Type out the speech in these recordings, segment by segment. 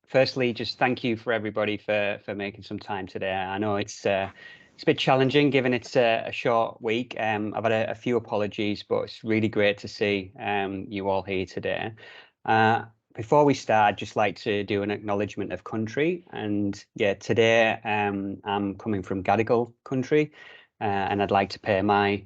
firstly, just thank you for everybody for making some time today. I know it's a bit challenging given it's a short week. I've had a few apologies, but it's really great to see you all here today. Before we start, I'd just like to do an acknowledgement of country. And yeah, today I'm coming from Gadigal country, and I'd like to pay my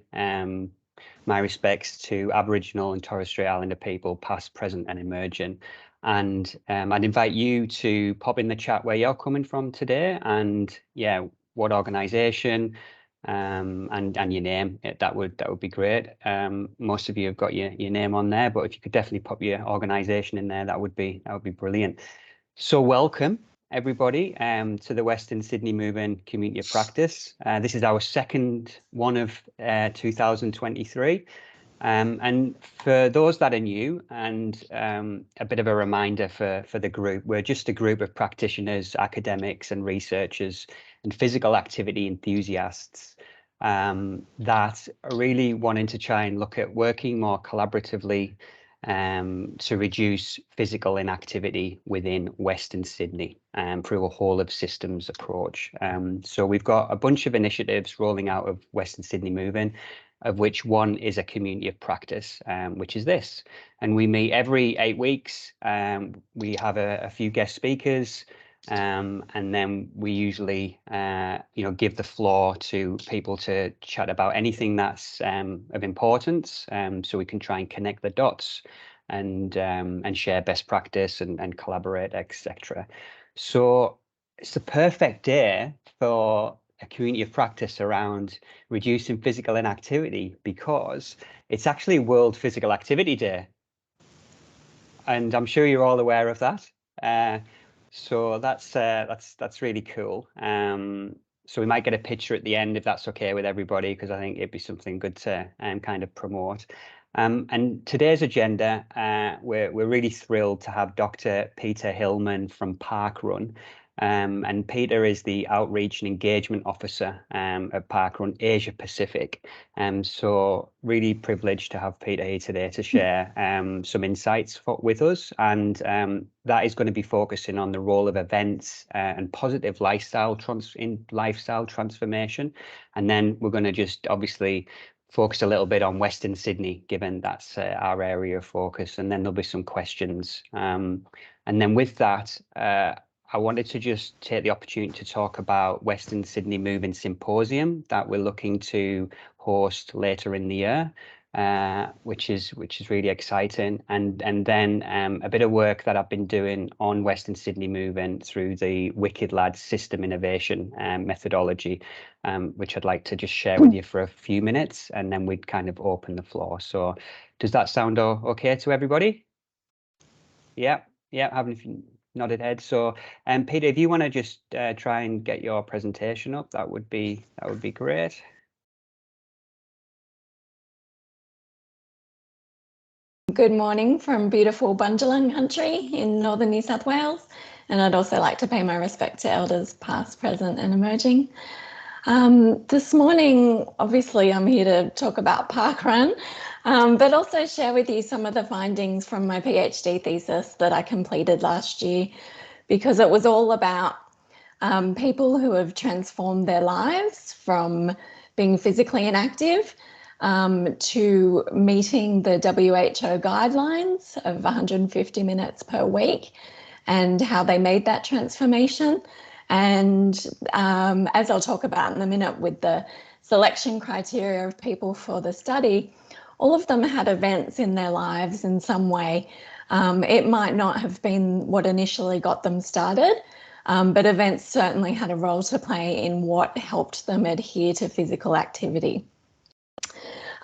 respects to Aboriginal and Torres Strait Islander people, past, present, and emerging. And I'd invite you to pop in the chat where you're coming from today, and yeah, what organisation and your name. That would be great. Most of you have got your name on there, but if you could definitely pop your organisation in there, that would be brilliant. So welcome everybody to the Western Sydney Moving Community of Practice. This is our second one of 2023. And for those that are new, and a bit of a reminder for the group, we're just a group of practitioners, academics and researchers and physical activity enthusiasts that are really wanting to try and look at working more collaboratively to reduce physical inactivity within Western Sydney through a whole of systems approach. So we've got a bunch of initiatives rolling out of Western Sydney Moving, of which one is a community of practice, which is this. And we meet every 8 weeks. We have a few guest speakers, and then we usually give the floor to people to chat about anything that's of importance, so we can try and connect the dots and share best practice and collaborate, etc. So it's the perfect day for a community of practice around reducing physical inactivity, because it's actually World Physical Activity Day, and I'm sure you're all aware of that. So that's really cool. So we might get a picture at the end if that's okay with everybody, because I think it'd be something good to kind of promote. And today's agenda, we're really thrilled to have Dr. Peter Hillman from Parkrun. And Peter is the Outreach and Engagement Officer at Parkrun Asia Pacific. So really privileged to have Peter here today to share some insights with us. And that is going to be focusing on the role of events and positive lifestyle transformation. And then we're going to just obviously focus a little bit on Western Sydney, given that's our area of focus. And then there'll be some questions. And then with that, I wanted to just take the opportunity to talk about Western Sydney Moving Symposium that we're looking to host later in the year, which is really exciting. And then a bit of work that I've been doing on Western Sydney Moving through the Wicked Lads System Innovation methodology, which I'd like to just share with you for a few minutes, and then we'd kind of open the floor. So does that sound okay to everybody? Yeah, having nodded head. So Peter, if you want to just try and get your presentation up, that would be great. Good morning from beautiful Bundjalung country in northern New South Wales, and I'd also like to pay my respect to elders past, present and emerging. This morning, obviously I'm here to talk about Parkrun, but also share with you some of the findings from my PhD thesis that I completed last year, because it was all about people who have transformed their lives from being physically inactive to meeting the WHO guidelines of 150 minutes per week, and how they made that transformation. And as I'll talk about in a minute with the selection criteria of people for the study, all of them had events in their lives in some way. It might not have been what initially got them started, but events certainly had a role to play in what helped them adhere to physical activity.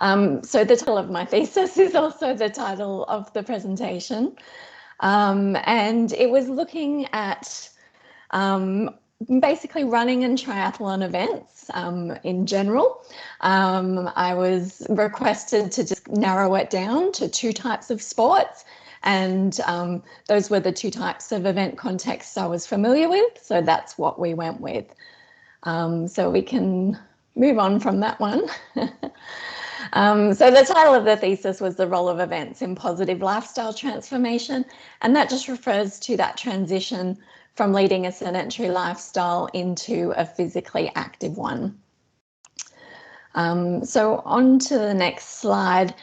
So the title of my thesis is also the title of the presentation, and it was looking at basically running and triathlon events in general. I was requested to just narrow it down to 2 types of sports, and those were the 2 types of event contexts I was familiar with, so that's what we went with. So we can move on from that one. So the title of the thesis was The Role of Events in Positive Lifestyle Transformation, and that just refers to that transition from leading a sedentary lifestyle into a physically active one. So on to the next slide.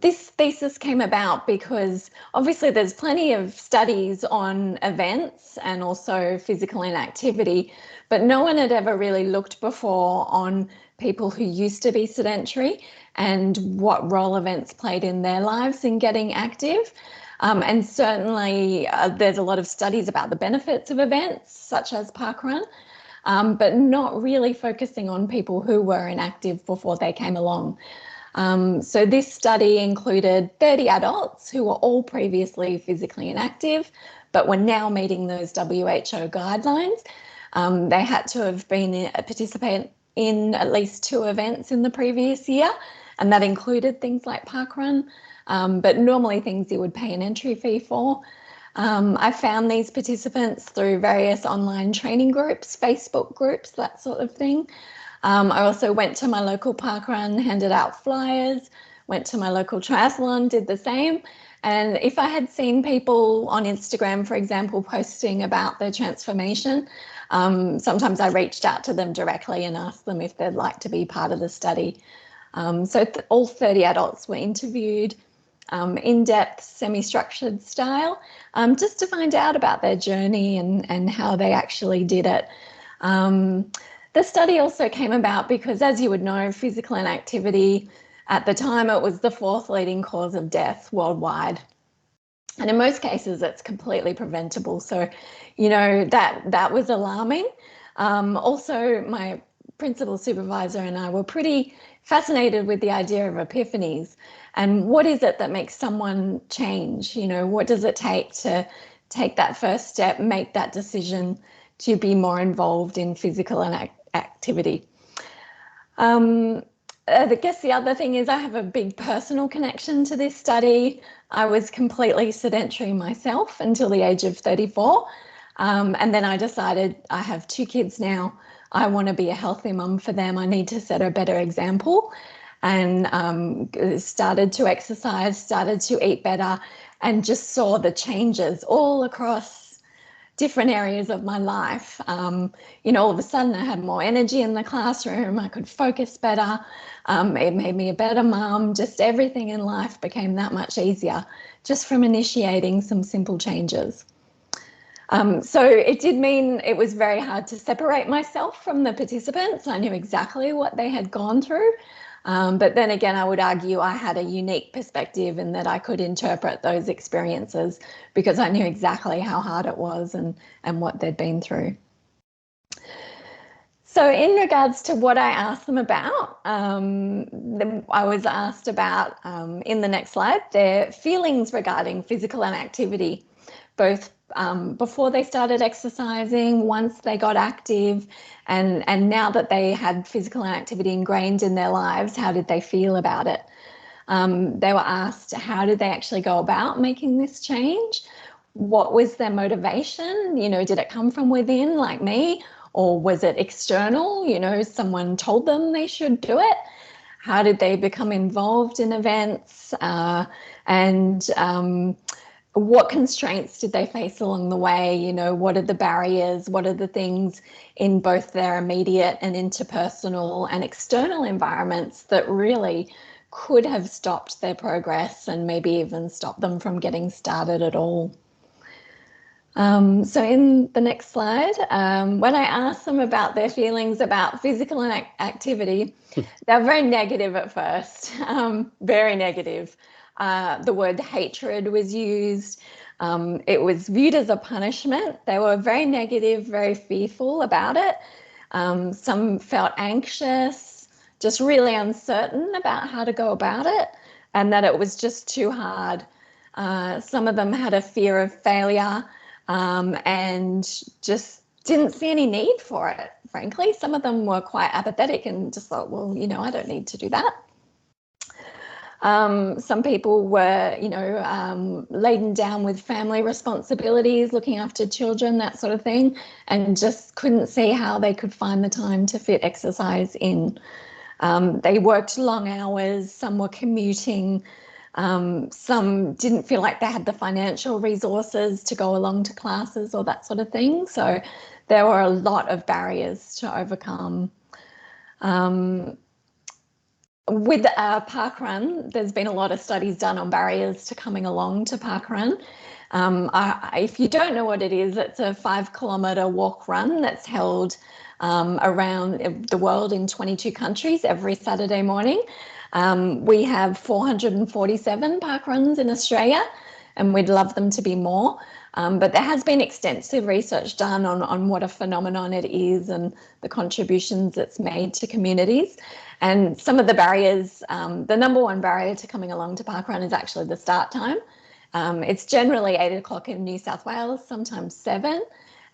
This thesis came about because obviously there's plenty of studies on events and also physical inactivity, but no one had ever really looked before on people who used to be sedentary and what role events played in their lives in getting active. And certainly there's a lot of studies about the benefits of events such as parkrun, but not really focusing on people who were inactive before they came along. So this study included 30 adults who were all previously physically inactive, but were now meeting those WHO guidelines. They had to have been a participant in at least 2 events in the previous year, and that included things like parkrun, but normally things you would pay an entry fee for. I found these participants through various online training groups, Facebook groups, that sort of thing. I also went to my local parkrun, handed out flyers, went to my local triathlon, did the same. And if I had seen people on Instagram, for example, posting about their transformation, sometimes I reached out to them directly and asked them if they'd like to be part of the study. So all 30 adults were interviewed, in-depth, semi-structured style, just to find out about their journey and how they actually did it. The study also came about because, as you would know, physical inactivity, at the time it was the 4th leading cause of death worldwide. And in most cases it's completely preventable. So, you know, that was alarming. Also, my principal supervisor and I were pretty fascinated with the idea of epiphanies and what is it that makes someone change? You know, what does it take to take that first step, make that decision to be more involved in physical activity? I guess the other thing is I have a big personal connection to this study. I was completely sedentary myself until the age of 34. And then I decided I have 2 kids now. I want to be a healthy mum for them. I need to set a better example, and started to exercise, started to eat better, and just saw the changes all across different areas of my life. You know, all of a sudden I had more energy in the classroom, I could focus better, it made me a better mum, just everything in life became that much easier just from initiating some simple changes. So it did mean it was very hard to separate myself from the participants. I knew exactly what they had gone through. But then again, I would argue I had a unique perspective in that I could interpret those experiences because I knew exactly how hard it was and what they'd been through. So in regards to what I asked them about, I was asked about, in the next slide, their feelings regarding physical inactivity, both before they started exercising, once they got active, and now that they had physical inactivity ingrained in their lives, how did they feel about it? They were asked how did they actually go about making this change? What was their motivation? You know, did it come from within like me, or was it external? You know, someone told them they should do it. How did they become involved in events? What constraints did they face along the way? You know, what are the barriers? What are the things in both their immediate and interpersonal and external environments that really could have stopped their progress and maybe even stopped them from getting started at all? So in the next slide, when I asked them about their feelings about physical activity, they were very negative at first, very negative. The word hatred was used. It was viewed as a punishment. They were very negative, very fearful about it. Some felt anxious, just really uncertain about how to go about it, and that it was just too hard. Some of them had a fear of failure, and just didn't see any need for it, frankly. Some of them were quite apathetic and just thought, well, you know, I don't need to do that. Some people were, you know, laden down with family responsibilities, looking after children, that sort of thing, and just couldn't see how they could find the time to fit exercise in. They worked long hours, some were commuting, some didn't feel like they had the financial resources to go along to classes or that sort of thing. So there were a lot of barriers to overcome. With parkrun, there's been a lot of studies done on barriers to coming along to parkrun. If you don't know what it is, it's a 5-kilometre walk run that's held around the world in 22 countries every Saturday morning. We have 447 parkruns in Australia, and we'd love them to be more. But there has been extensive research done on what a phenomenon it is and the contributions it's made to communities. And some of the barriers, the number one barrier to coming along to parkrun is actually the start time. It's generally 8 o'clock in New South Wales, sometimes 7.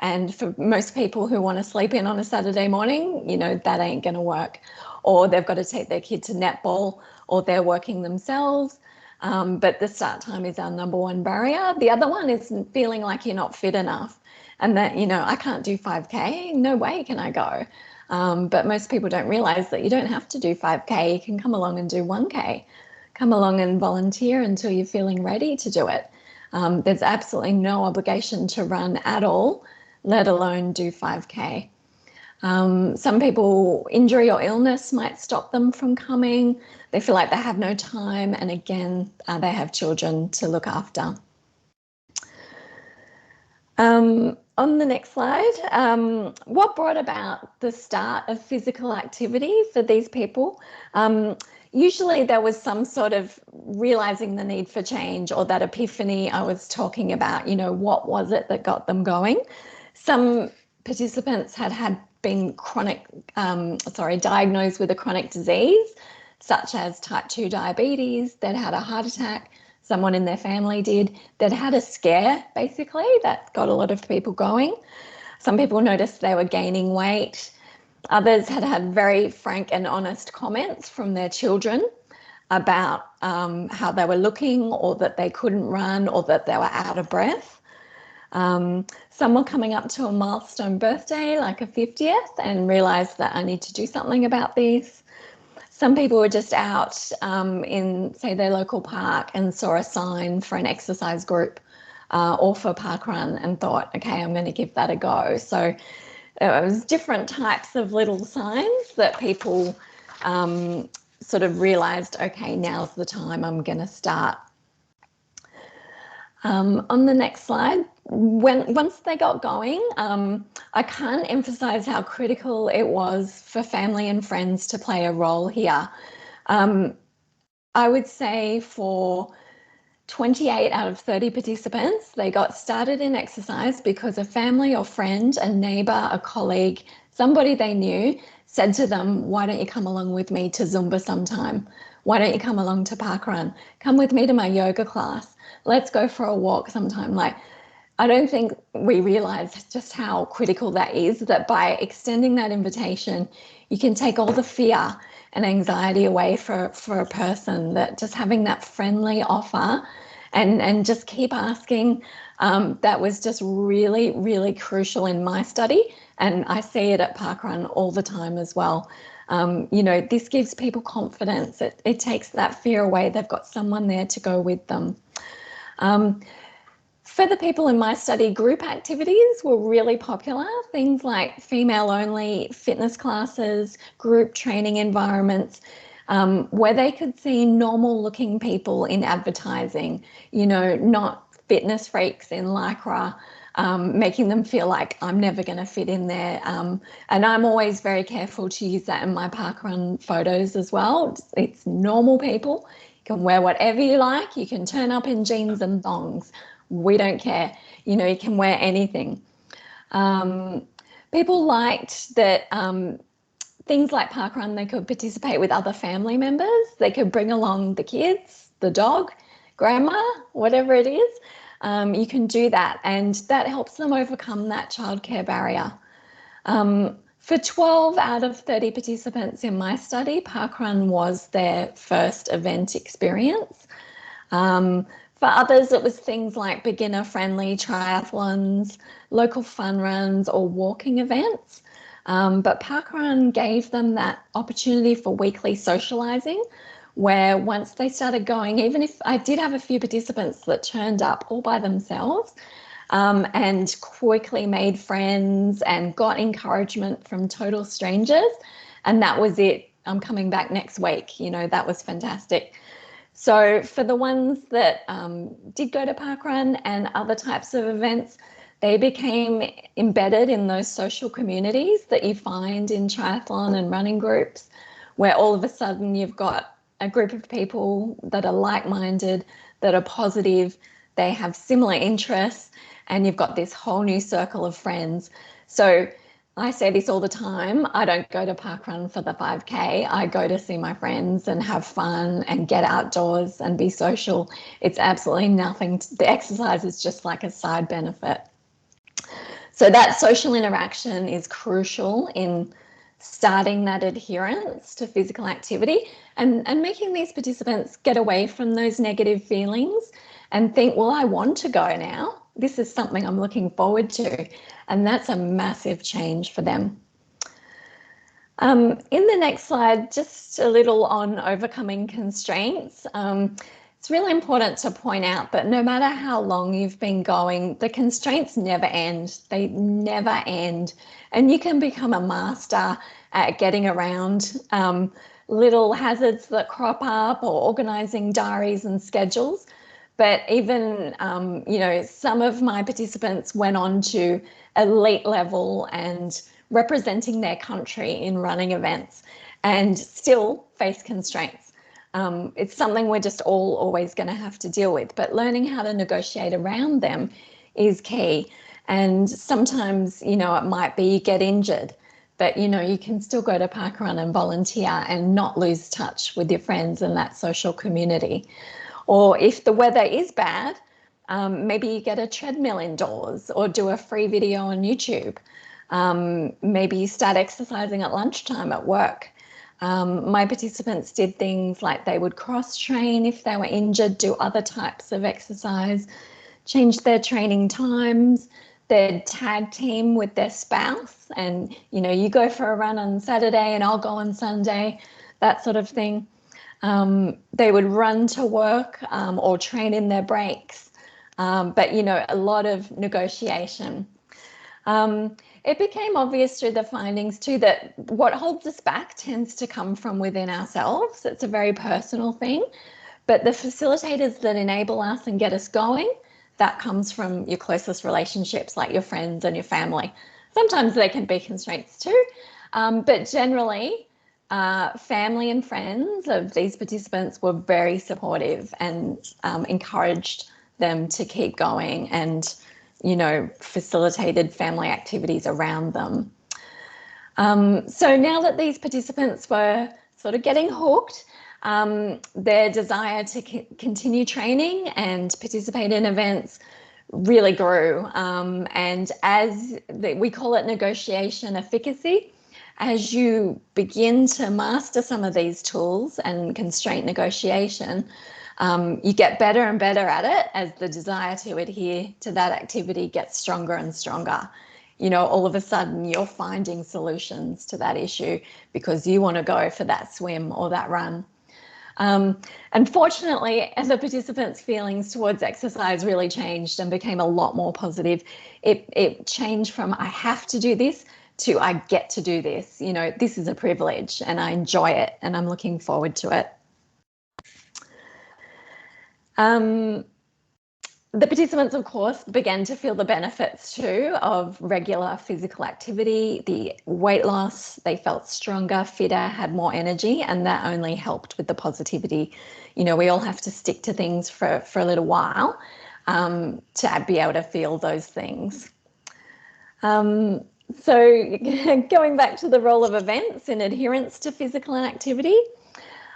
And for most people who want to sleep in on a Saturday morning, you know, that ain't going to work. Or they've got to take their kid to netball, or they're working themselves. But the start time is our number one barrier. The other one is feeling like you're not fit enough and that, you know, I can't do 5K. No way can I go. But most people don't realise that you don't have to do 5K. You can come along and do 1K. Come along and volunteer until you're feeling ready to do it. There's absolutely no obligation to run at all, let alone do 5K. Some people, injury or illness might stop them from coming. They feel like they have no time, and again, they have children to look after. On the next slide, what brought about the start of physical activity for these people? Usually there was some sort of realizing the need for change, or that epiphany I was talking about. You know, what was it that got them going? Some participants had been diagnosed with a chronic disease, such as type 2 diabetes. They'd had a heart attack, someone in their family did. They'd had a scare, basically, that got a lot of people going. Some people noticed they were gaining weight. Others had had very frank and honest comments from their children about how they were looking, or that they couldn't run, or that they were out of breath. Some were coming up to a milestone birthday, like a 50th, and realised that I need to do something about this. Some people were just out in, say, their local park and saw a sign for an exercise group or for parkrun and thought, okay, I'm going to give that a go. So it was different types of little signs that people sort of realised, okay, now's the time, I'm going to start. On the next slide, once they got going, I can't emphasize how critical it was for family and friends to play a role here. I would say for 28 out of 30 participants, they got started in exercise because a family or friend, a neighbour, a colleague, somebody they knew said to them, why don't you come along with me to Zumba sometime? Why don't you come along to parkrun? Come with me to my yoga class. Let's go for a walk sometime. Like, I don't think we realise just how critical that is, that by extending that invitation, you can take all the fear and anxiety away for a person, that just having that friendly offer and just keep asking, that was just really, really crucial in my study. And I see it at parkrun all the time as well. You know, this gives people confidence. It takes that fear away. They've got someone there to go with them. For the people in my study, group activities were really popular. Things like female-only fitness classes, group training environments, where they could see normal-looking people in advertising, you know, not fitness freaks in Lycra, making them feel like I'm never going to fit in there. And I'm always very careful to use that in my parkrun photos as well. It's normal people. You can wear whatever you like. You can turn up in jeans and thongs. We don't care. You know, you can wear anything. People liked that things like parkrun, they could participate with other family members. They could bring along the kids, the dog, grandma, whatever it is. You can do that, and that helps them overcome that childcare barrier. For 12 out of 30 participants in my study, parkrun was their first event experience. For others, it was things like beginner-friendly triathlons, local fun runs, or walking events. But parkrun gave them that opportunity for weekly socializing, where once they started going, even if I did have a few participants that turned up all by themselves, and quickly made friends and got encouragement from total strangers. And that was it. I'm coming back next week. That was fantastic. So for the ones that did go to parkrun and other types of events, they became embedded in those social communities that you find in triathlon and running groups, where all of a sudden you've got a group of people that are like-minded, that are positive, they have similar interests, and you've got this whole new circle of friends. So I say this all the time, I don't go to parkrun for the 5K. I go to see my friends and have fun and get outdoors and be social. It's absolutely nothing. The exercise is just like a side benefit. So that social interaction is crucial in starting that adherence to physical activity and making these participants get away from those negative feelings and think, well, I want to go now. This is something I'm looking forward to. And that's a massive change for them. In the next slide, just a little on overcoming constraints. It's really important to point out that no matter how long you've been going, the constraints never end. They never end. And you can become a master at getting around little hazards that crop up or organising diaries and schedules. But even, some of my participants went on to elite level and representing their country in running events and still face constraints. It's something we're just all always going to have to deal with, but learning how to negotiate around them is key. And sometimes, it might be you get injured, but, you can still go to parkrun and volunteer and not lose touch with your friends and that social community. Or if the weather is bad, maybe you get a treadmill indoors or do a free video on YouTube. Maybe you start exercising at lunchtime at work. My participants did things like they would cross train if they were injured, do other types of exercise, change their training times. They'd tag team with their spouse and, you go for a run on Saturday and I'll go on Sunday, that sort of thing. They would run to work or train in their breaks, but, a lot of negotiation. It became obvious through the findings too that what holds us back tends to come from within ourselves. It's a very personal thing, but the facilitators that enable us and get us going, that comes from your closest relationships like your friends and your family. Sometimes they can be constraints too, but generally family and friends of these participants were very supportive and encouraged them to keep going and facilitated family activities around them. So now that these participants were sort of getting hooked, their desire to continue training and participate in events really grew. And as we call it negotiation efficacy, as you begin to master some of these tools and constraint negotiation, you get better and better at it as the desire to adhere to that activity gets stronger and stronger. All of a sudden you're finding solutions to that issue because you want to go for that swim or that run. Unfortunately, the participants' feelings towards exercise really changed and became a lot more positive. It changed from I have to do this to I get to do this. This is a privilege and I enjoy it and I'm looking forward to it. The participants, of course, began to feel the benefits too of regular physical activity, the weight loss. They felt stronger, fitter, had more energy, and that only helped with the positivity. We all have to stick to things for a little while to be able to feel those things. So going back to the role of events in adherence to physical activity,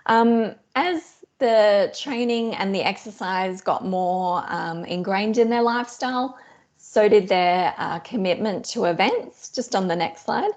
as the training and the exercise got more ingrained in their lifestyle, so did their commitment to events. Just on the next slide.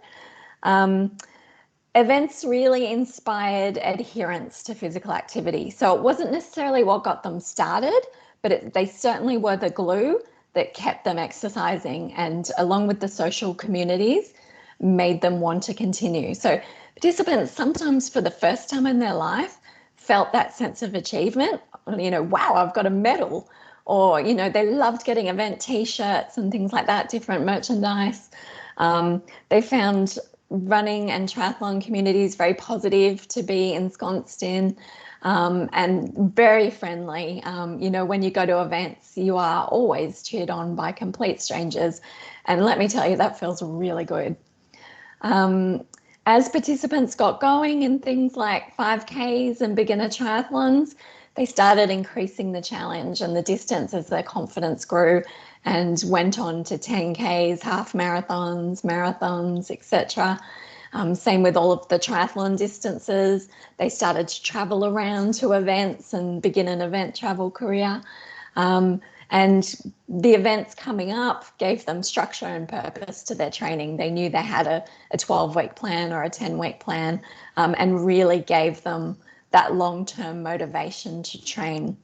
Events really inspired adherence to physical activity. So it wasn't necessarily what got them started, but they certainly were the glue that kept them exercising. And along with the social communities, made them want to continue. So participants sometimes for the first time in their life felt that sense of achievement, wow, I've got a medal, or, they loved getting event t-shirts and things like that, different merchandise. They found running and triathlon communities very positive to be ensconced in, and very friendly. When you go to events, you are always cheered on by complete strangers. And let me tell you, that feels really good. As participants got going in things like 5Ks and beginner triathlons, they started increasing the challenge and the distance as their confidence grew, and went on to 10Ks, half marathons, etc. Same with all of the triathlon distances. They started to travel around to events and begin an event travel career. And the events coming up gave them structure and purpose to their training. They knew they had a 12-week plan or a 10-week plan, and really gave them that long-term motivation to train.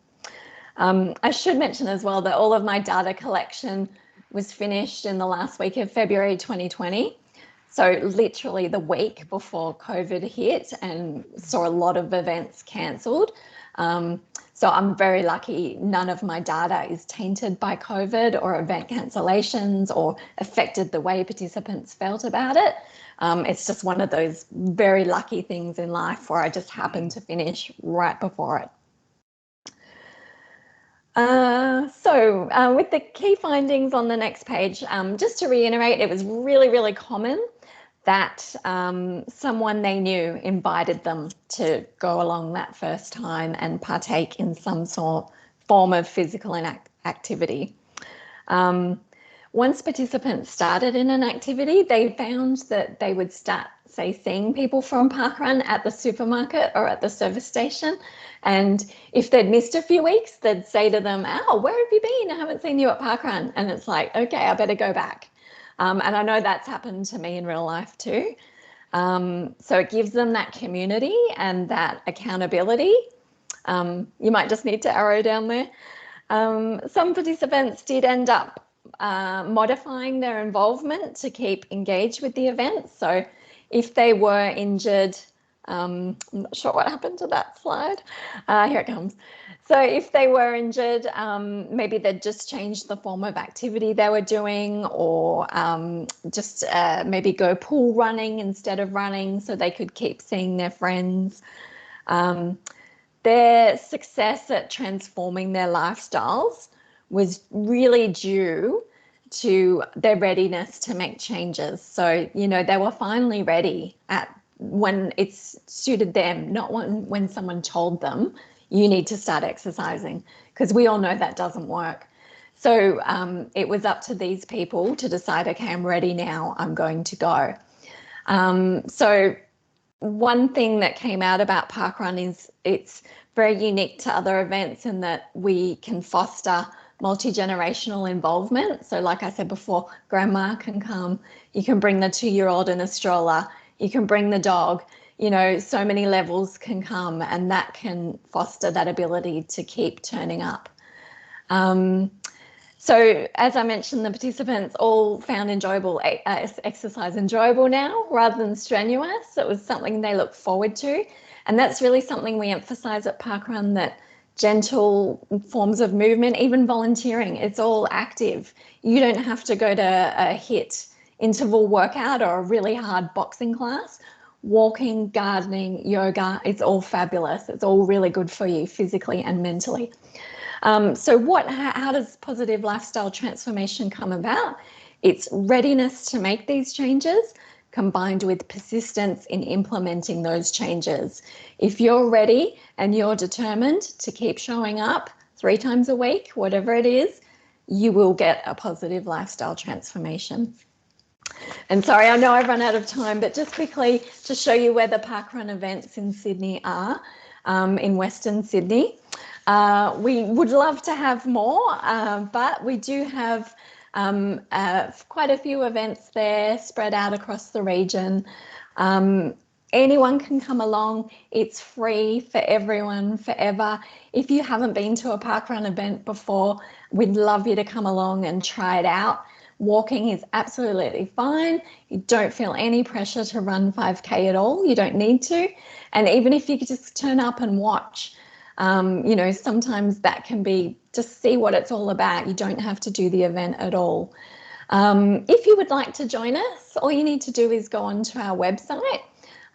I should mention as well that all of my data collection was finished in the last week of February 2020. So literally the week before COVID hit, and saw a lot of events cancelled. So I'm very lucky none of my data is tainted by COVID or event cancellations or affected the way participants felt about it. It's just one of those very lucky things in life where I just happened to finish right before it. With the key findings on the next page, just to reiterate, it was really, really common that someone they knew invited them to go along that first time and partake in some form of physical activity. Once participants started in an activity, they found that they would start, say, seeing people from parkrun at the supermarket or at the service station. And if they'd missed a few weeks, they'd say to them, "Oh, where have you been? I haven't seen you at parkrun." And it's like, okay, I better go back. And I know that's happened to me in real life too. So it gives them that community and that accountability. You might just need to arrow down there. Some participants did end up modifying their involvement to keep engaged with the event. So if they were injured, I'm not sure what happened to that slide. Here it comes. So if they were injured, maybe they'd just change the form of activity they were doing, or just maybe go pool running instead of running so they could keep seeing their friends. Their success at transforming their lifestyles was really due to their readiness to make changes. So, they were finally ready when it's suited them, not when someone told them, you need to start exercising, because we all know that doesn't work. So it was up to these people to decide, okay, I'm ready now, I'm going to go. So one thing that came out about parkrun is it's very unique to other events in that we can foster multi-generational involvement. So like I said before, grandma can come, you can bring the 2-year-old in a stroller, you can bring the dog, so many levels can come, and that can foster that ability to keep turning up. So as I mentioned, the participants all found exercise enjoyable now rather than strenuous. It was something they look forward to. And that's really something we emphasize at Parkrun, that gentle forms of movement, even volunteering, it's all active. You don't have to go to a HIIT interval workout or a really hard boxing class. Walking, gardening, yoga, it's all fabulous. It's all really good for you physically and mentally. So how does positive lifestyle transformation come about? It's readiness to make these changes combined with persistence in implementing those changes. If you're ready and you're determined to keep showing up 3 times a week, whatever it is, you will get a positive lifestyle transformation. And sorry, I know I've run out of time, but just quickly to show you where the parkrun events in Sydney are, in Western Sydney. We would love to have more, but we do have quite a few events there spread out across the region. Anyone can come along. It's free for everyone forever. If you haven't been to a parkrun event before, we'd love you to come along and try it out. Walking is absolutely fine. You don't feel any pressure to run 5K at all. You don't need to. And even if you could just turn up and watch, you know, sometimes that can be just see what it's all about. You don't have to do the event at all. If you would like to join us, all you need to do is go onto our website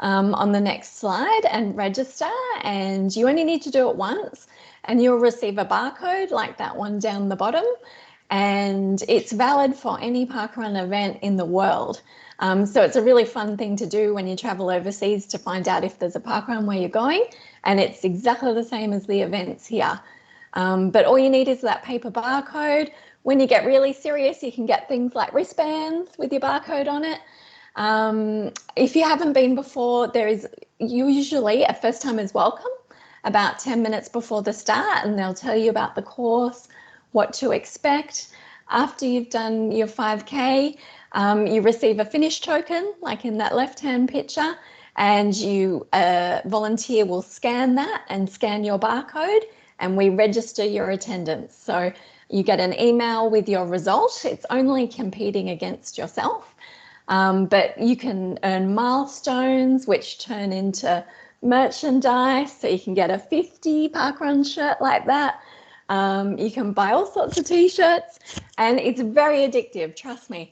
on the next slide and register, and you only need to do it once and you'll receive a barcode like that one down the bottom, and it's valid for any parkrun event in the world. So it's a really fun thing to do when you travel overseas to find out if there's a parkrun where you're going, and it's exactly the same as the events here. But all you need is that paper barcode. When you get really serious, you can get things like wristbands with your barcode on it. If you haven't been before, there is usually a first timers welcome about 10 minutes before the start, and they'll tell you about the course, what to expect. After you've done your 5K, you receive a finish token, like in that left-hand picture, and a volunteer will scan that and scan your barcode, and we register your attendance. So you get an email with your result. It's only competing against yourself, but you can earn milestones, which turn into merchandise. So you can get a 50 parkrun shirt like that. You can buy all sorts of t-shirts, and it's very addictive, trust me.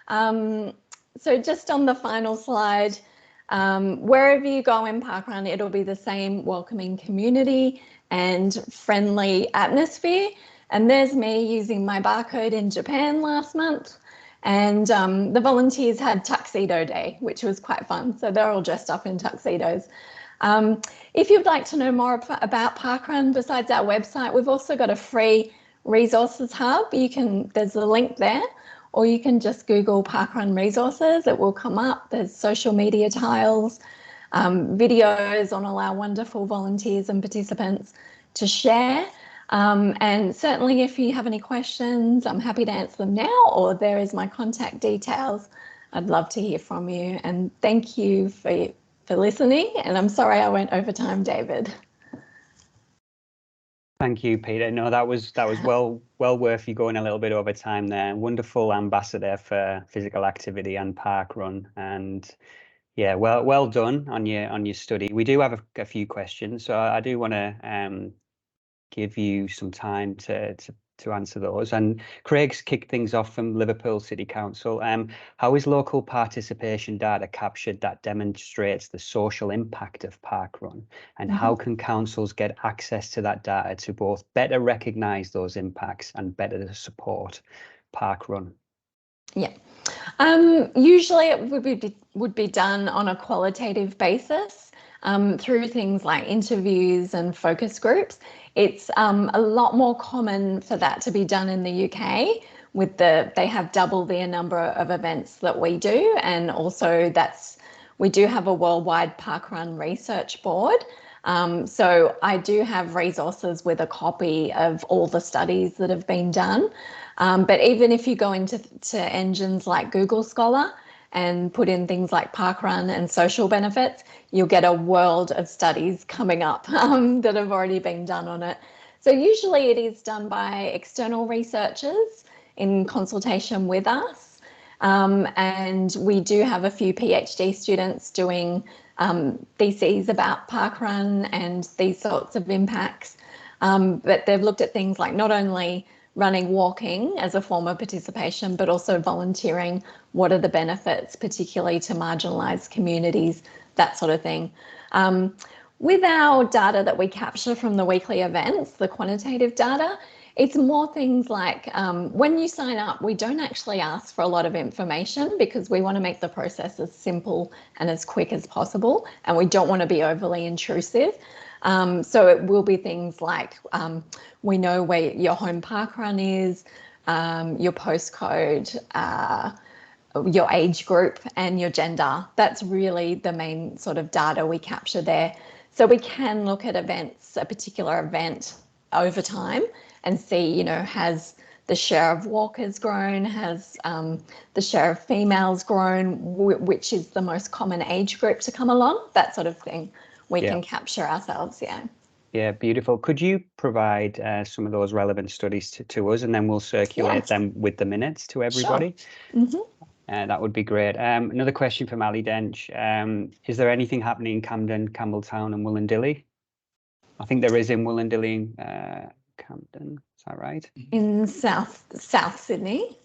So just on the final slide, wherever you go in parkrun, it'll be the same welcoming community and friendly atmosphere. And there's me using my barcode in Japan last month, and the volunteers had tuxedo day, which was quite fun. So they're all dressed up in tuxedos. If you'd like to know more about parkrun, besides our website, we've also got a free resources hub. There's a link there, or you can just Google parkrun resources. It will come up. There's social media tiles, videos on all our wonderful volunteers and participants to share. And certainly if you have any questions, I'm happy to answer them now, or there is my contact details. I'd love to hear from you, and thank you for listening, and I'm sorry I went over time, David. Thank you, Peter. No, that was well worth you going a little bit over time there. Wonderful ambassador for physical activity and parkrun, and yeah, well done on your study. We do have a few questions, so I do want to give you some time to answer those. And Craig's kicked things off from Liverpool City Council. How is local participation data captured that demonstrates the social impact of parkrun? And how can councils get access to that data to both better recognise those impacts and better support parkrun? Yeah. Usually it would be done on a qualitative basis through things like interviews and focus groups. It's a lot more common for that to be done in the UK. They have double the number of events that we do, and also we do have a worldwide parkrun research board. So I do have resources with a copy of all the studies that have been done. But even if you go into engines like Google Scholar and put in things like parkrun and social benefits, you'll get a world of studies coming up that have already been done on it. So usually it is done by external researchers in consultation with us. And we do have a few PhD students doing theses about parkrun and these sorts of impacts. But they've looked at things like not only running, walking as a form of participation, but also volunteering. What are the benefits, particularly to marginalised communities, that sort of thing. With our data that we capture from the weekly events, the quantitative data, it's more things like when you sign up, we don't actually ask for a lot of information because we want to make the process as simple and as quick as possible, and we don't want to be overly intrusive. So it will be things like we know where your home parkrun is, your postcode, your age group and your gender. That's really the main sort of data we capture there. So we can look at events, a particular event over time and see, you know, has the share of walkers grown, has the share of females grown, which is the most common age group to come along, that sort of thing. We can capture ourselves, yeah. Yeah, beautiful. Could you provide some of those relevant studies to us, and then we'll circulate them with the minutes to everybody? Sure. That would be great. Another question from Ali Dench. Is there anything happening in Camden, Campbelltown and Wollondilly? I think there is in Wollondilly, Camden. Is that right? In South Sydney.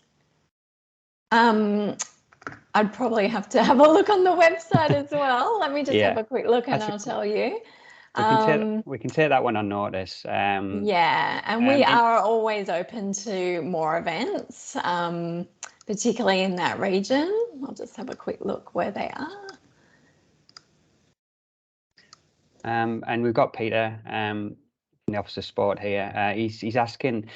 I'd probably have to have a look on the website as well. Let me just have a quick look and I'll tell you. We can take that one on notice. Yeah, and we are always open to more events, particularly in that region. I'll just have a quick look where they are. And we've got Peter in the Office of Sport here. He's asking,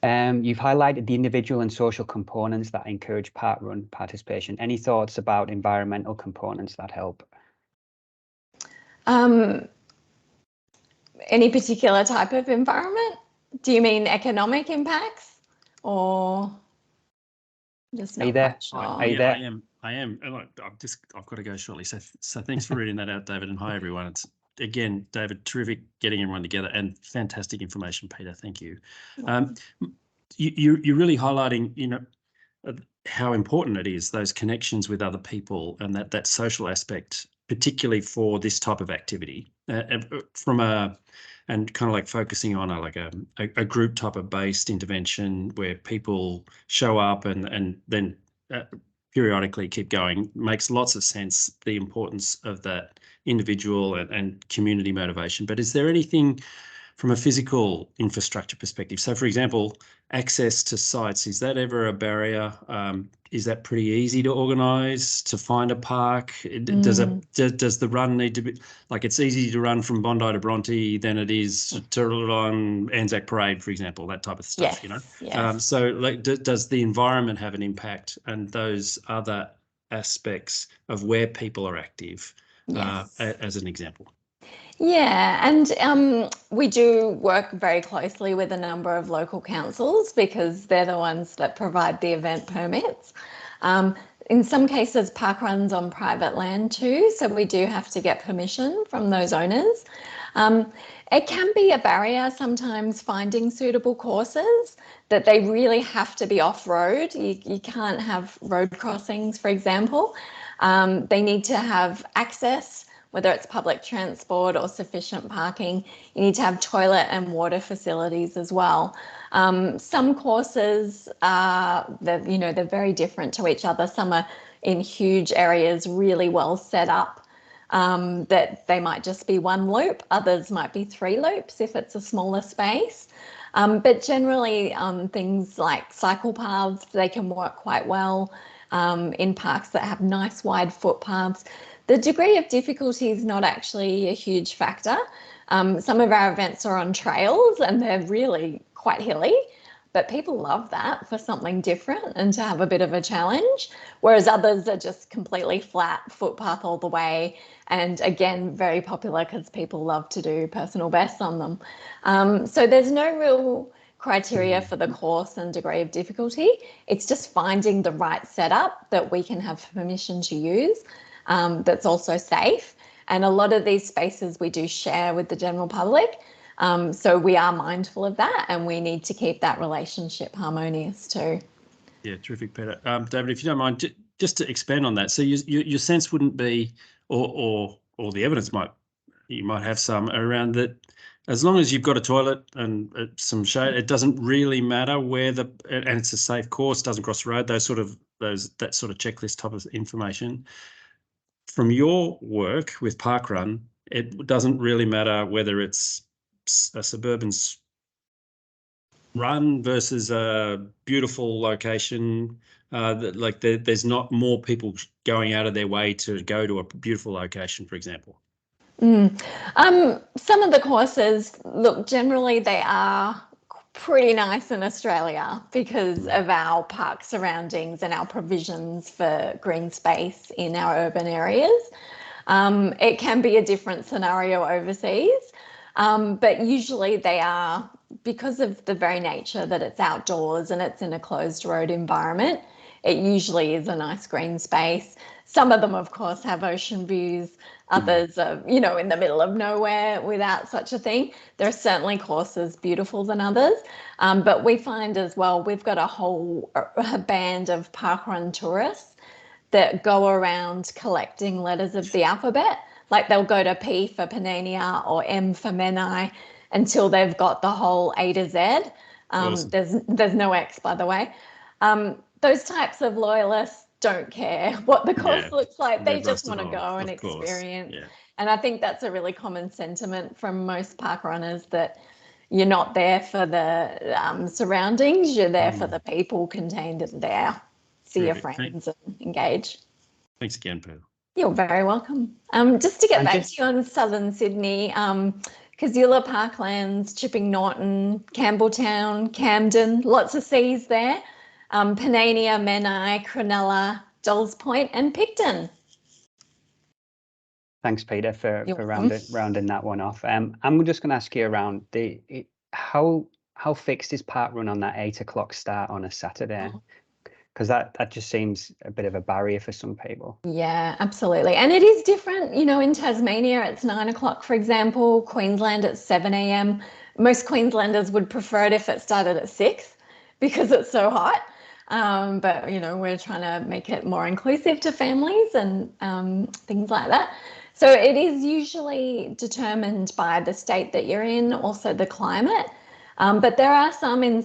you've highlighted the individual and social components that encourage parkrun participation. Any thoughts about environmental components that help? Any particular type of environment? Do you mean economic impacts or just not quite sure? I am. I've got to go shortly. So thanks for reading that out, David, and hi everyone. It's again, David, terrific getting everyone together and fantastic information, Peter. Thank you. You're really highlighting, how important it is, those connections with other people and that social aspect, particularly for this type of activity, and kind of like focusing on a group type of based intervention where people show up and then periodically keep going makes lots of sense, the importance of that individual and community motivation. But is there anything from a physical infrastructure perspective? So, for example, access to sites, is that ever a barrier? Is that pretty easy to organise, to find a park? Does the run need to be, like, it's easy to run from Bondi to Bronte than it is to run Anzac Parade, for example, that type of stuff, Yes. So, like, does the environment have an impact, and those other aspects of where people are active, as an example? Yeah, and we do work very closely with a number of local councils because they're the ones that provide the event permits. In some cases, park runs on private land too, so we do have to get permission from those owners. It can be a barrier sometimes finding suitable courses, that they really have to be off-road. You can't have road crossings, for example. They need to have access, whether it's public transport or sufficient parking. You need to have toilet and water facilities as well. Some courses they're very different to each other. Some are in huge areas, really well set up, that they might just be one loop. Others might be 3 loops if it's a smaller space. But generally, things like cycle paths, they can work quite well in parks that have nice wide footpaths. The degree of difficulty is not actually a huge factor. Some of our events are on trails and they're really quite hilly, but people love that for something different and to have a bit of a challenge, whereas others are just completely flat footpath all the way, and again, very popular because people love to do personal bests on them. So there's no real criteria for the course and degree of difficulty. It's just finding the right setup that we can have permission to use, that's also safe. And a lot of these spaces we do share with the general public. So we are mindful of that, and we need to keep that relationship harmonious too. Yeah, terrific, Peter. David, if you don't mind, just to expand on that. So your sense wouldn't be, or the evidence you might have some around that, as long as you've got a toilet and some shade, it doesn't really matter where and it's a safe course, doesn't cross the road, that sort of checklist type of information. From your work with Parkrun, it doesn't really matter whether it's a suburban run versus a beautiful location. There's not more people going out of their way to go to a beautiful location, for example. Some of the courses, look, generally they are pretty nice in Australia because of our park surroundings and our provisions for green space in our urban areas. It can be a different scenario overseas, but usually they are, because of the very nature that it's outdoors and it's in a closed road environment, it usually is a nice green space. Some of them, of course, have ocean views. Others are, you know, in the middle of nowhere without such a thing. There are certainly courses beautiful than others. But we find as well, we've got a whole band of parkrun tourists that go around collecting letters of the alphabet. Like they'll go to P for Panania or M for Menai until they've got the whole A to Z. Awesome. There's no X, by the way. Those types of loyalists don't care what the course looks like. They just want to go and experience. Yeah. And I think that's a really common sentiment from most park runners, that you're not there for the surroundings, you're there for the people contained in there. See your friends and engage. Thanks again, Peter. You're very welcome. Just to get back to you on southern Sydney, Casula Parklands, Chipping Norton, Campbelltown, Camden, lots of C's there. Panania, Menai, Cronulla, Dolls Point and Picton. Thanks, Peter, for rounding that one off. I'm just going to ask you around how fixed is parkrun on that 8 o'clock start on a Saturday? Because that just seems a bit of a barrier for some people. Yeah, absolutely. And it is different. You know, in Tasmania, it's 9 o'clock, for example. Queensland, it's 7 a.m. Most Queenslanders would prefer it if it started at 6 because it's so hot. But, you know, we're trying to make it more inclusive to families and things like that. So it is usually determined by the state that you're in, also the climate. But there are some in New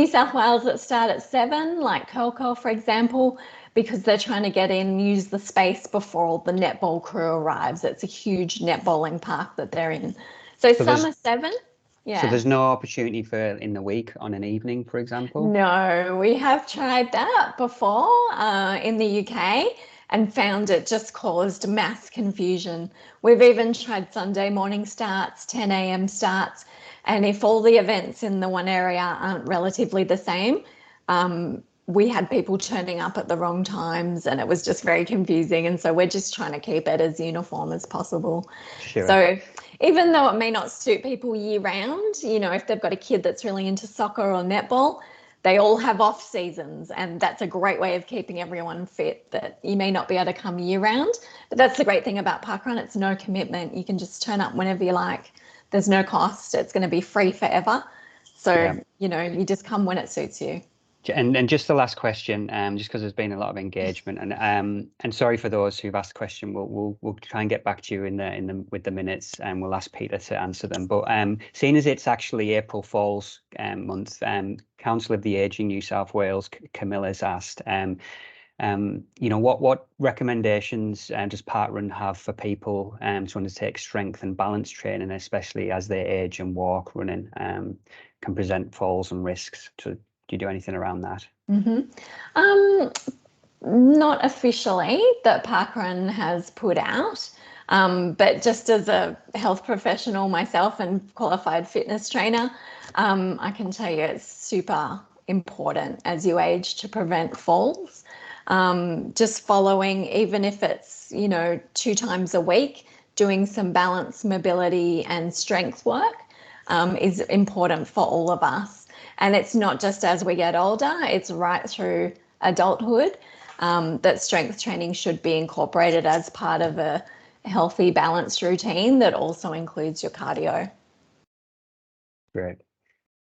South Wales that start at 7, like Curl, for example, because they're trying to get in and use the space before all the netball crew arrives. It's a huge netballing park that they're in. So some are 7. Yeah. So there's no opportunity for in the week on an evening, for example? No, we have tried that before in the UK and found it just caused mass confusion. We've even tried Sunday morning starts, 10 a.m. starts, and if all the events in the one area aren't relatively the same, we had people turning up at the wrong times and it was just very confusing. And so we're just trying to keep it as uniform as possible. Sure. So even though it may not suit people year round, you know, if they've got a kid that's really into soccer or netball, they all have off seasons, and that's a great way of keeping everyone fit, that you may not be able to come year round. But that's the great thing about parkrun, it's no commitment. You can just turn up whenever you like. There's no cost. It's going to be free forever. So, you know, you just come when it suits you. And just the last question, just because there's been a lot of engagement, and sorry for those who've asked the question. We'll try and get back to you in the with the minutes, and we'll ask Peter to answer them. But seeing as it's actually April Falls month, Council of the Ageing New South Wales, Camilla's asked, you know, what recommendations does parkrun have for people to undertake strength and balance training, especially as they age and walk? Running can present falls and risks. Do you do anything around that? Not officially that parkrun has put out, but just as a health professional myself and qualified fitness trainer, I can tell you it's super important as you age to prevent falls. Just following, even if it's, you know, 2 times a week, doing some balance, mobility and strength work is important for all of us. And it's not just as we get older, it's right through adulthood that strength training should be incorporated as part of a healthy, balanced routine that also includes your cardio. Great.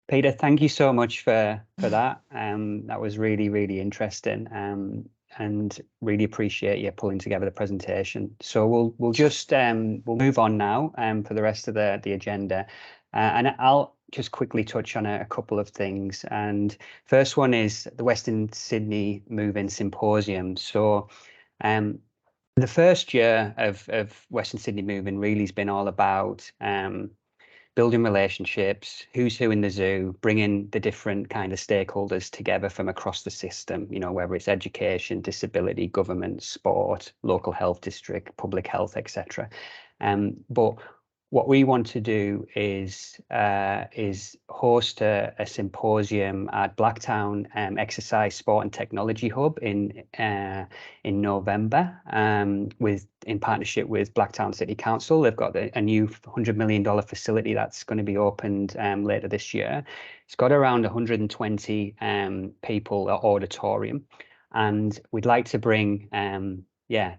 Peter, thank you so much for that. That was really, really interesting, and really appreciate you pulling together the presentation. So we'll just we'll move on now for the rest of the agenda, and I'll just quickly touch on a couple of things. And first one is the Western Sydney Move-In Symposium. So the first year of Western Sydney Move-In really has been all about building relationships, who's who in the zoo, bringing the different kind of stakeholders together from across the system, you know, whether it's education, disability, government, sport, local health district, public health, etc. But what we want to do is host a symposium at Blacktown Exercise, Sport and Technology Hub in November, in partnership with Blacktown City Council. They've got a new $100 million facility that's going to be opened later this year. It's got around 120 people at auditorium, and we'd like to bring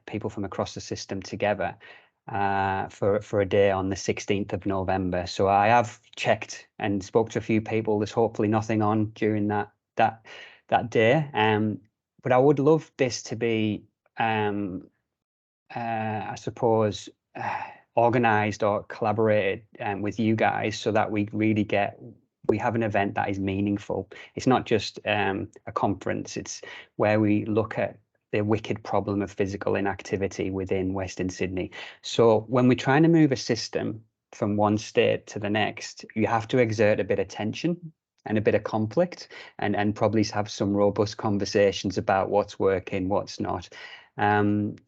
people from across the system together for a day on the 16th of November. So I have checked and spoke to a few people. There's hopefully nothing on during that day. But I would love this to be, I suppose, organised or collaborated with you guys, so that we have an event that is meaningful. It's not just a conference. It's where we look at the wicked problem of physical inactivity within Western Sydney. So when we're trying to move a system from one state to the next, you have to exert a bit of tension and a bit of conflict, and probably have some robust conversations about what's working, what's not.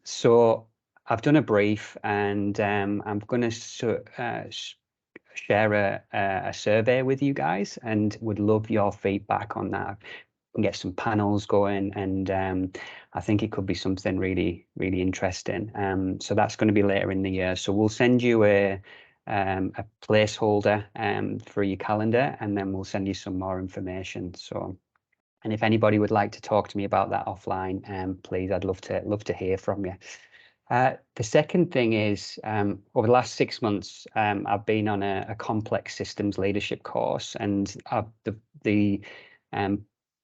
So I've done a brief, and I'm going to share a survey with you guys, and would love your feedback on that. And get some panels going, and I think it could be something really, really interesting. So that's going to be later in the year. So we'll send you a placeholder for your calendar, and then we'll send you some more information. So, and if anybody would like to talk to me about that offline, please, I'd love to hear from you. The second thing is, over the last 6 months, I've been on a complex systems leadership course, and the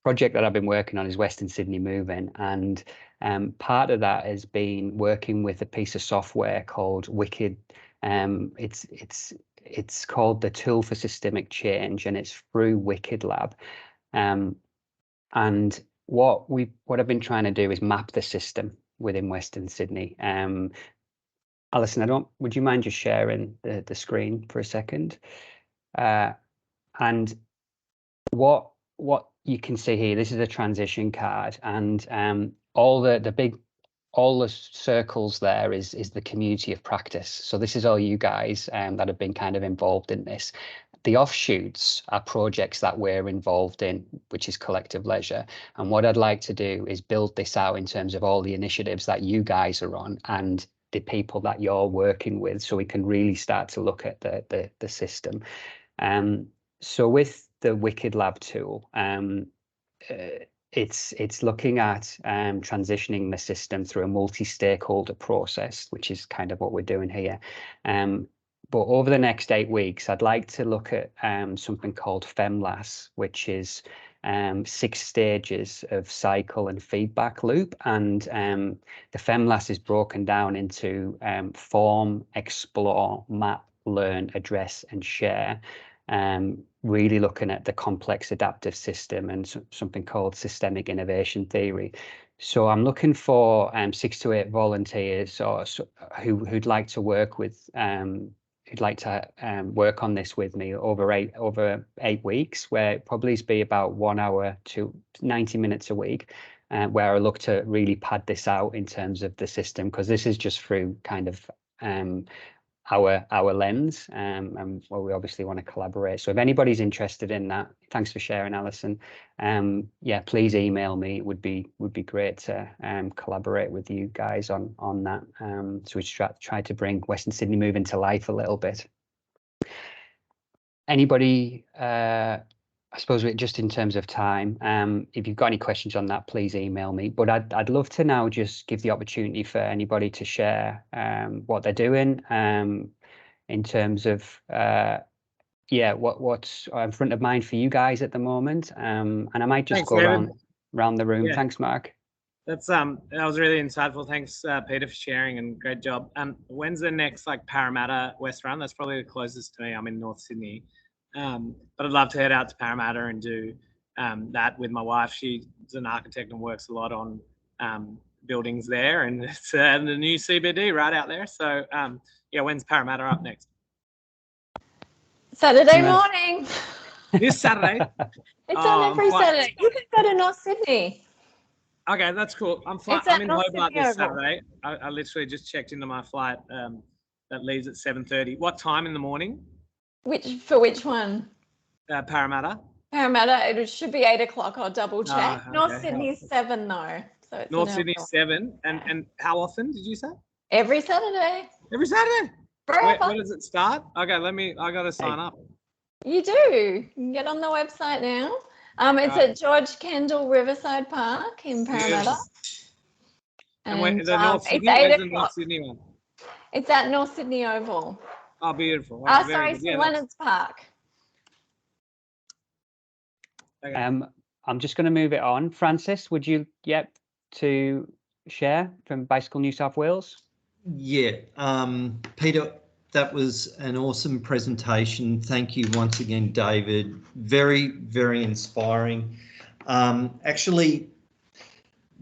project that I've been working on is Western Sydney Moving, and part of that has been working with a piece of software called Wicked. It's called the Tool for Systemic Change, and it's through Wicked Lab. And what I've been trying to do is map the system within Western Sydney. Alison, would you mind just sharing the screen for a second? And what you can see here, this is a transition card, and all the circles there is the community of practice. So this is all you guys that have been kind of involved in this. The offshoots are projects that we're involved in, which is collective leisure. And what I'd like to do is build this out in terms of all the initiatives that you guys are on and the people that you're working with, so we can really start to look at the system. So with the Wicked Lab tool, it's looking at transitioning the system through a multi-stakeholder process, which is kind of what we're doing here. But over the next 8 weeks, I'd like to look at something called FEMLAS, which is 6 stages of cycle and feedback loop. And the FEMLAS is broken down into form, explore, map, learn, address, and share. Really looking at the complex adaptive system and something called systemic innovation theory. So I'm looking for 6 to 8 volunteers who'd like to work with work on this with me over 8 weeks, where it probably be about 1 hour to 90 minutes a week, where I look to really pad this out in terms of the system, because this is just through kind of our lens, and well, we obviously want to collaborate. So if anybody's interested in that, thanks for sharing, Alison. Yeah, please email me. It would be great to collaborate with you guys on that. So we try to bring Western Sydney Moving to life a little bit. Anybody, I suppose just in terms of time, if you've got any questions on that, please email me. But I'd love to now just give the opportunity for anybody to share what they're doing in terms of what's in front of mind for you guys at the moment. And I might just go around the room. Yeah. Thanks, Mark. That was really insightful. Thanks, Peter, for sharing, and great job. When's the next Parramatta West Run? That's probably the closest to me. I'm in North Sydney. But I'd love to head out to Parramatta and do that with my wife. She's an architect and works a lot on buildings there, and it's the new CBD right out there. So when's Parramatta up next? Saturday morning. This Saturday? It's on every Saturday. You can go to North Sydney. Okay, that's cool. I'm in Hobart this Saturday. I literally just checked into my flight that leaves at 7:30. What time in the morning? For which one? Parramatta. Parramatta, it should be 8 o'clock. I'll double check. Okay. North Sydney's 7 though. So it's North an Sydney early 7. And how often did you say? every Saturday. Every Saturday. Forever. Where does it start? Okay, I got to sign up. You do. You can get on the website now. It's at George Kendall Riverside Park in Parramatta. And where, And the North it's Sydney? 8 Where's the o'clock. North Sydney one? It's at North Sydney Oval. Oh, beautiful. Wow, very Sorry, good. St Leonard's Park. Okay. I'm just going to move it on. Francis, would you to share from Bicycle New South Wales? Yeah, Peter, that was an awesome presentation. Thank you once again, David. Very, very inspiring. Actually,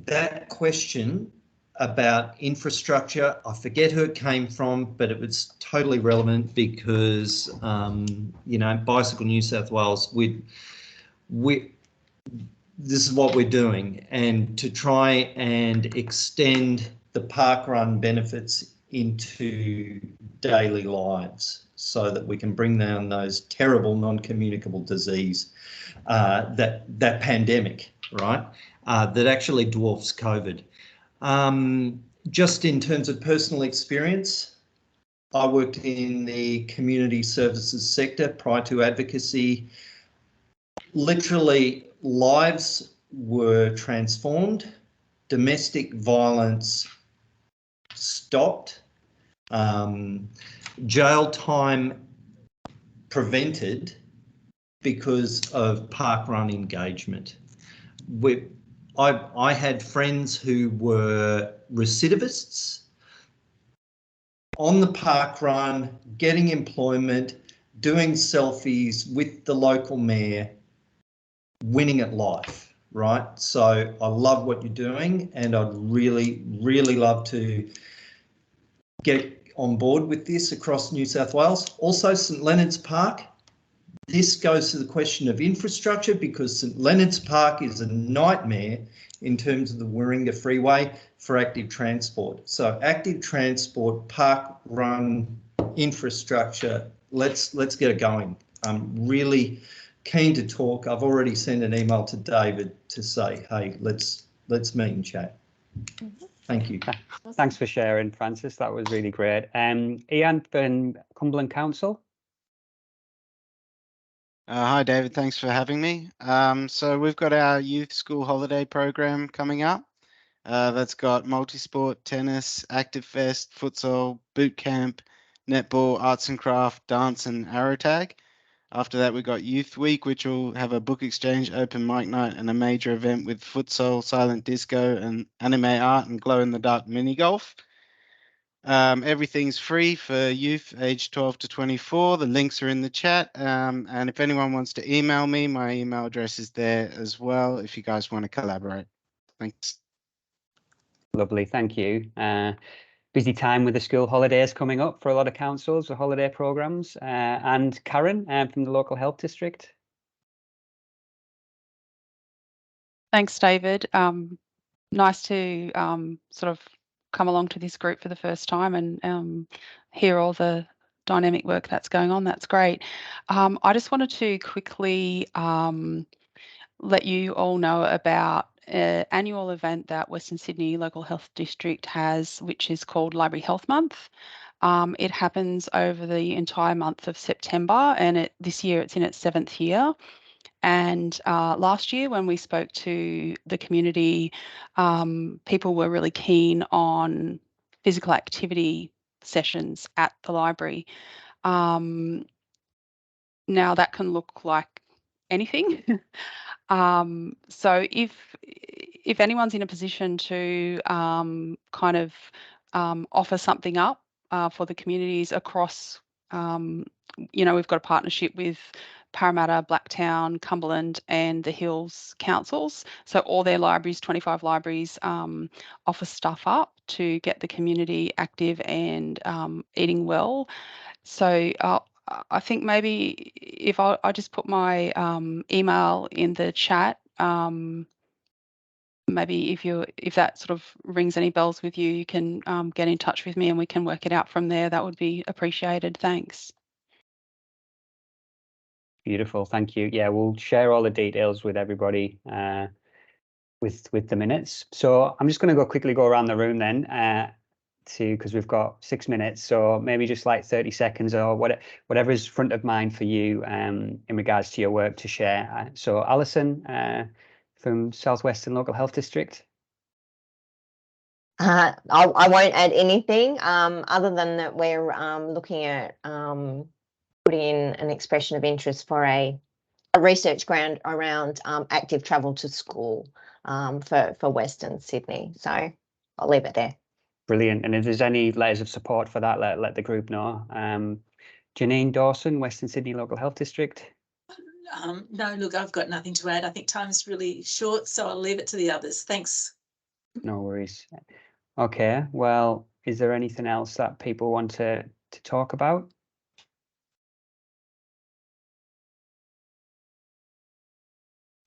that question about infrastructure, I forget who it came from, but it was totally relevant because, you know, Bicycle New South Wales, this is what we're doing, and to try and extend the parkrun benefits into daily lives so that we can bring down those terrible non-communicable disease, that pandemic, right, that actually dwarfs COVID. Just in terms of personal experience, I worked in the community services sector prior to advocacy. Literally, lives were transformed, domestic violence stopped, jail time prevented because of parkrun engagement. I had friends who were recidivists on the parkrun, getting employment, doing selfies with the local mayor, winning at life, right? So I love what you're doing, and I'd really, really love to get on board with this across New South Wales. Also, St Leonard's Park, this goes to the question of infrastructure, because St Leonard's Park is a nightmare in terms of the Warringah Freeway for active transport. So active transport, park run infrastructure, let's get it going. I'm really keen to talk. I've already sent an email to David to say, hey, let's meet and chat. Thank you. Thanks for sharing, Francis. That was really great. Ian from Cumberland Council. Hi, David. Thanks for having me. So we've got our youth school holiday program coming up. That's got multi-sport, tennis, active fest, futsal, boot camp, netball, arts and craft, dance, and arrow tag. After that, we've got Youth Week, which will have a book exchange, open mic night, and a major event with futsal, silent disco, and anime art and glow-in-the-dark mini golf. Everything's free for youth aged 12 to 24. The links are in the chat. And if anyone wants to email me, my email address is there as well if you guys want to collaborate. Thanks. Lovely, thank you. Busy time with the school holidays coming up for a lot of councils, the holiday programs. And Karen from the local health district. Thanks, David. Nice to sort of come along to this group for the first time and hear all the dynamic work that's going on. That's great. I just wanted to quickly let you all know about an annual event that Western Sydney Local Health District has, which is called Library Health Month. It happens over the entire month of September, and this year it's in its 7th year. And last year, when we spoke to the community, people were really keen on physical activity sessions at the library. Now that can look like anything. So if anyone's in a position to kind of offer something up for the communities across, you know, we've got a partnership with Parramatta, Blacktown, Cumberland and the Hills councils. So all their libraries, 25 libraries, offer stuff up to get the community active and eating well. So I think maybe if I just put my email in the chat, maybe if that sort of rings any bells with you, you can get in touch with me and we can work it out from there. That would be appreciated. Thanks. Beautiful, thank you. Yeah, we'll share all the details with everybody with the minutes. So I'm just going to quickly go around the room then because we've got 6 minutes. So maybe just like 30 seconds or whatever is front of mind for you in regards to your work to share. So Alison from South Western Local Health District. I won't add anything other than that we're looking at putting in an expression of interest for a research grant around active travel to school for Western Sydney. So I'll leave it there. Brilliant. And if there's any letters of support for that, let the group know. Janine Dawson, Western Sydney Local Health District. No, look, I've got nothing to add. I think time is really short, so I'll leave it to the others. Thanks. No worries. Okay, well, is there anything else that people want to talk about?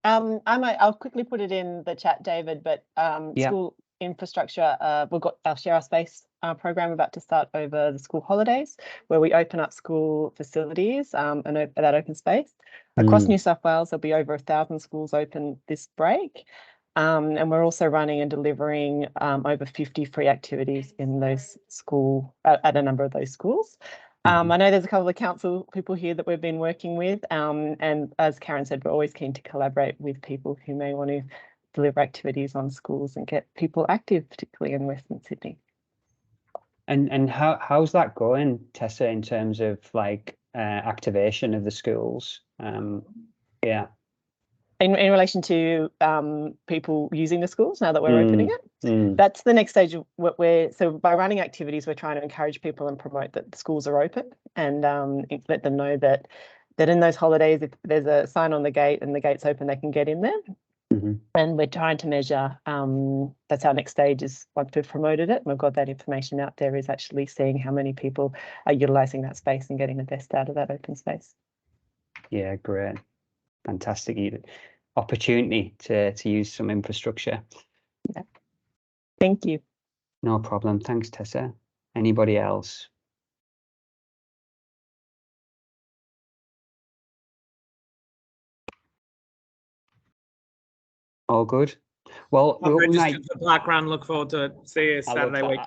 I'll quickly put it in the chat, David, but school infrastructure, we've got our Share Our Space program about to start over the school holidays, where we open up school facilities and that open space. Across New South Wales, there'll be over 1,000 schools open this break. And we're also running and delivering over 50 free activities in those at a number of those schools. I know there's a couple of council people here that we've been working with, and as Karen said, we're always keen to collaborate with people who may want to deliver activities on schools and get people active, particularly in Western Sydney. And how's that going, Tessa, in terms of like activation of the schools? Yeah. In relation to people using the schools now that we're opening it, that's the next stage of what so by running activities, we're trying to encourage people and promote that the schools are open and let them know that in those holidays, if there's a sign on the gate and the gate's open, they can get in there. And we're trying to measure, that's our next stage is once we've promoted it, and we've got that information out there, is actually seeing how many people are utilising that space and getting the best out of that open space. Yeah, great. Fantastic opportunity to use some infrastructure. Yeah. Thank you. No problem. Thanks, Tessa. Anybody else? All good. Well, I've registered for the park run. Look forward to it. See you Saturday week.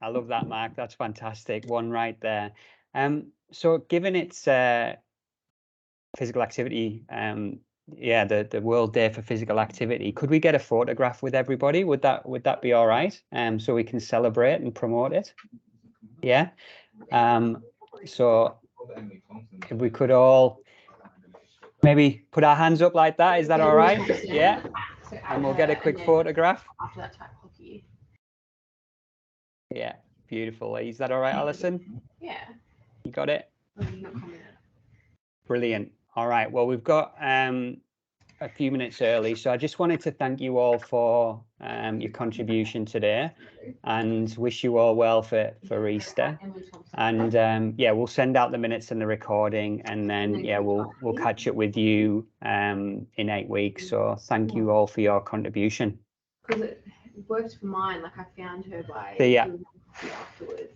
I love that, Mark. That's fantastic. One right there. So given it's physical activity, the World Day for Physical Activity, could we get a photograph with everybody? Would that be all right? So we can celebrate and promote it. Yeah. So if we could all maybe put our hands up like that, is that all right? Yeah. And we'll get a quick photograph. After that type of you. Yeah, beautiful. Is that all right, Alison? Yeah. You got it? Brilliant. All right. Well, we've got a few minutes early, so I just wanted to thank you all for your contribution today and wish you all well for Easter. And yeah, we'll send out the minutes and the recording, and then yeah, we'll catch up with you in 8 weeks. So thank you all for your contribution. Because it worked for mine, like I found her by afterwards.